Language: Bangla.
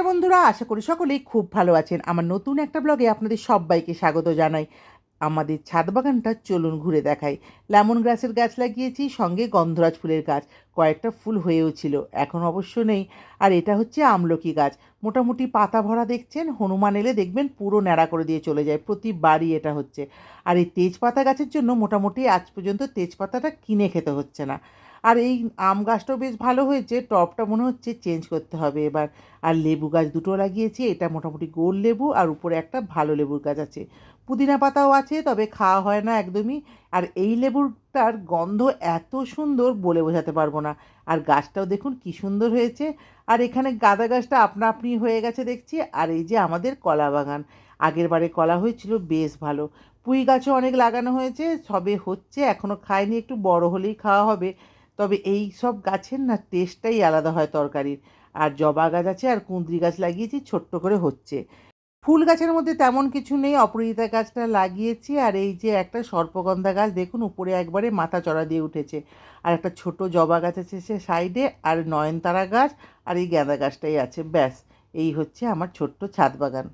বন্ধুরা, আশা করি সকলেই খুব ভালো আছেন। আমার নতুন একটা ব্লগে আপনাদের সব্বাইকে স্বাগত জানাই। আমাদের ছাদ বাগানটা চলুন ঘুরে দেখাই। লেমন গ্রাসের গাছ লাগিয়েছি, সঙ্গে গন্ধরাজ ফুলের গাছ। কয়েকটা ফুল হয়েও ছিল, এখন অবশ্য নেই। আর এটা হচ্ছে আমলকি গাছ। মোটামুটি পাতা ভরা দেখছেন, হনুমান এলে দেখবেন পুরো ন্যাড়া করে দিয়ে চলে যায়। প্রতিবারই এটা হচ্ছে। আর এই তেজপাতা গাছের জন্য মোটামুটি আজ পর্যন্ত তেজপাতাটা কিনে খেতে হচ্ছে না। আর এই আম গাছটাও বেশ ভালো হয়েছে, টবটা মনে হচ্ছে চেঞ্জ করতে হবে এবার। আর লেবু গাছ দুটো লাগিয়েছি, এটা মোটামুটি গোল লেবু আর উপরে একটা ভালো লেবুর গাছ আছে। পুদিনা পাতাও আছে, তবে খাওয়া হয় না একদমই। আর এই লেবুটার গন্ধ এত সুন্দর বলে বোঝাতে পারবো না। আর গাছটাও দেখুন কি সুন্দর হয়েছে। আর এখানে গাঁদা গাছটা আপনা আপনি হয়ে গেছে দেখছি। আর এই যে আমাদের কলা বাগান, আগের বারে কলা হয়েছিল বেশ ভালো। পুঁই গাছও অনেক লাগানো হয়েছে, সবে হচ্ছে, এখনও খাইনি, একটু বড় হলেই খাওয়া হবে। তবে এই সব গাছের না টেস্টটাই আলাদা হয় তরকারির। আর জবা গাছ আছে আর কুঁদরি গাছ লাগিয়েছি, ছোট্ট করে হচ্ছে। ফুল গাছের মধ্যে তেমন কিছু নেই, অপরাজিতা গাছটা লাগিয়েছি। আর এই যে একটা সর্পগন্ধা গাছ দেখুন উপরে একবারে মাথা চড়া দিয়ে উঠেছে। আর একটা ছোট জবা গাছ আছে সে সাইডে, আর নয়নতারা গাছ, আর এই গাঁদা গাছটাই আছে, ব্যাস। এই হচ্ছে আমার ছোট্ট ছাদ বাগান।